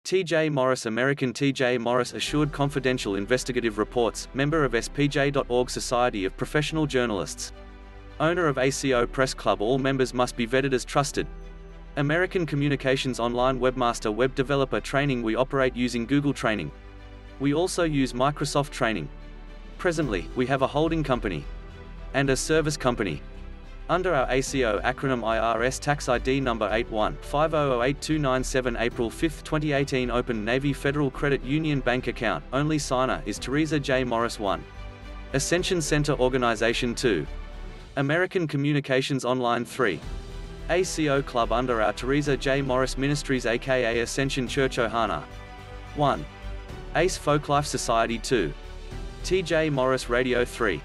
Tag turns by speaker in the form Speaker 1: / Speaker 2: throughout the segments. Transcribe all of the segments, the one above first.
Speaker 1: T.J. Morris American T.J. Morris Assured Confidential Investigative Reports, member of SPJ.org Society of Professional Journalists. Owner of ACO Press Club. All members must be vetted as trusted. American Communications Online Webmaster-Web Developer Training. We operate using Google Training. We also use Microsoft Training. Presently, we have a holding company and a service company. Under our ACO acronym IRS Tax ID number 8150082997 April 5, 2018 Open Navy Federal Credit Union Bank Account. Only signer is Theresa J. Morris 1. Ascension Center Organization 2. American Communications Online 3. ACO Club under our Theresa J. Morris Ministries aka Ascension Church Ohana. 1. ACE Folklife Society 2. T.J. Morris Radio 3.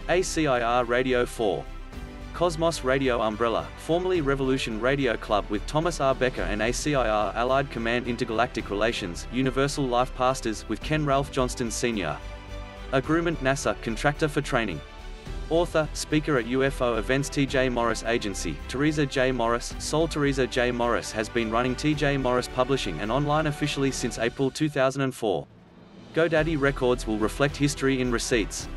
Speaker 1: ACIR Radio 4. Cosmos Radio Umbrella, formerly Revolution Radio Club with Thomas R. Becker and ACIR Allied Command Intergalactic Relations, Universal Life Pastors with Ken Ralph Johnston Sr. Agreement NASA, contractor for training. Author, speaker at UFO events. T.J. Morris Agency, Theresa J. Morris, Sol. Theresa J. Morris has been running T.J. Morris Publishing and online officially since April 2004. GoDaddy records will reflect history in receipts.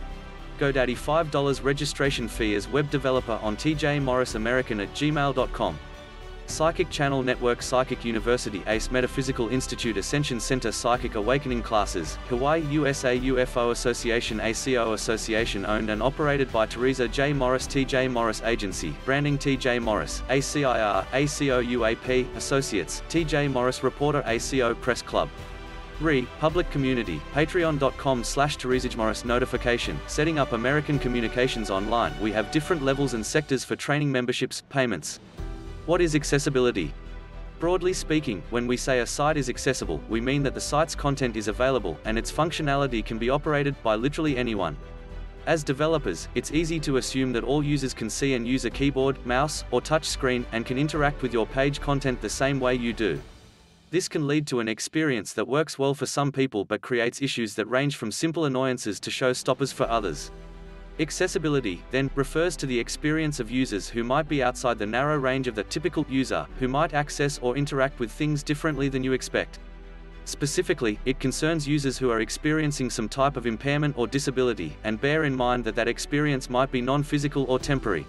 Speaker 1: GoDaddy $5 registration fee as web developer on tjmorrisamerican@gmail.com. Psychic Channel Network, Psychic University, ACE Metaphysical Institute, Ascension Center, Psychic Awakening Classes, Hawaii, USA. UFO Association, ACO Association, owned and operated by Theresa J. Morris. T.J. Morris Agency, branding T.J. Morris, ACIR, ACO UAP, Associates, T.J. Morris Reporter, ACO Press Club. Public Community, patreon.com/TheresaJMorris. Notification, setting up American Communications Online. We have different levels and sectors for training, memberships, payments. What is accessibility? Broadly speaking, when we say a site is accessible, we mean that the site's content is available, and its functionality can be operated by literally anyone. As developers, it's easy to assume that all users can see and use a keyboard, mouse, or touch screen, and can interact with your page content the same way you do. This can lead to an experience that works well for some people but creates issues that range from simple annoyances to showstoppers for others. Accessibility, then, refers to the experience of users who might be outside the narrow range of the typical user, who might access or interact with things differently than you expect. Specifically, it concerns users who are experiencing some type of impairment or disability, and bear in mind that that experience might be non-physical or temporary.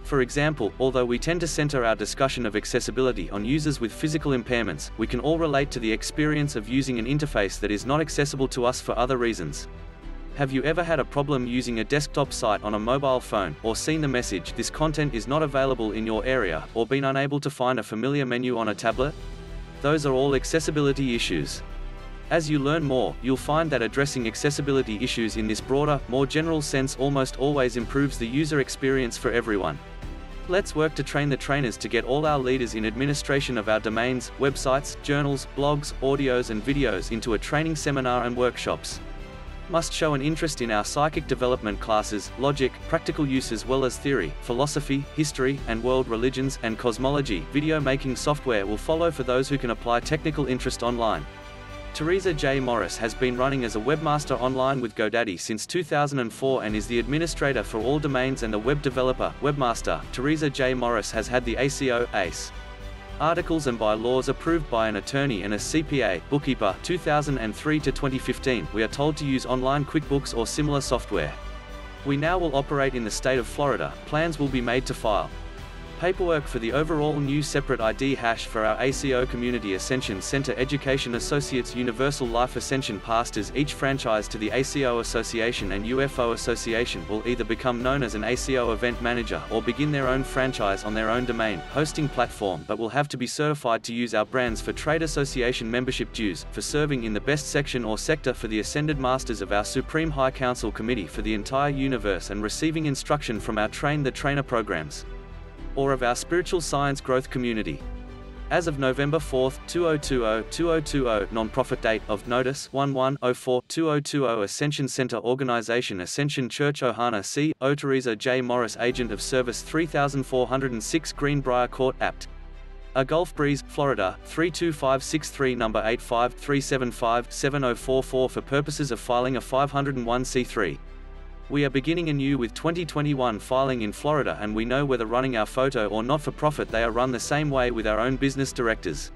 Speaker 1: For example, although we tend to center our discussion of accessibility on users with physical impairments, we can all relate to the experience of using an interface that is not accessible to us for other reasons. Have you ever had a problem using a desktop site on a mobile phone, or seen the message, "This content is not available in your area," or been unable to find a familiar menu on a tablet? Those are all accessibility issues. As you learn more, you'll find that addressing accessibility issues in this broader, more general sense almost always improves the user experience for everyone. Let's work to train the trainers to get all our leaders in administration of our domains, websites, journals, blogs, audios and videos into a training seminar and workshops. Must show an interest in our psychic development classes, logic, practical use as well as theory, philosophy, history, and world religions and cosmology. Video making software will follow for those who can apply technical interest online. Theresa J. Morris has been running as a webmaster online with GoDaddy since 2004 and is the administrator for all domains and the web developer, webmaster. Theresa J. Morris has had the ACO, ACE articles and bylaws approved by an attorney and a CPA, bookkeeper, 2003 to 2015. We are told to use online QuickBooks or similar software. We now will operate in the state of Florida. Plans will be made to file paperwork for the overall new separate ID hash for our ACO community. Ascension Center Education Associates, Universal Life Ascension Pastors. Each franchise to the ACO Association and UFO Association will either become known as an ACO event manager or begin their own franchise on their own domain hosting platform, but will have to be certified to use our brands for trade association membership dues, for serving in the best section or sector for the Ascended Masters of our Supreme High Council Committee for the entire universe, and receiving instruction from our Train the Trainer programs, or of our Spiritual Science Growth Community. As of November 4, 2020, non-profit date of notice 11/04/2020, Ascension Center Organization, Ascension Church Ohana CO. Theresa J. Morris, Agent of Service, 3406 Greenbrier Court, Apt. A Gulf Breeze, Florida, 32563, number 85375-7044 for purposes of filing a 501c3. We are beginning anew with 2021 filing in Florida, and we know whether running our photo or not-for-profit, they are run the same way with our own business directors.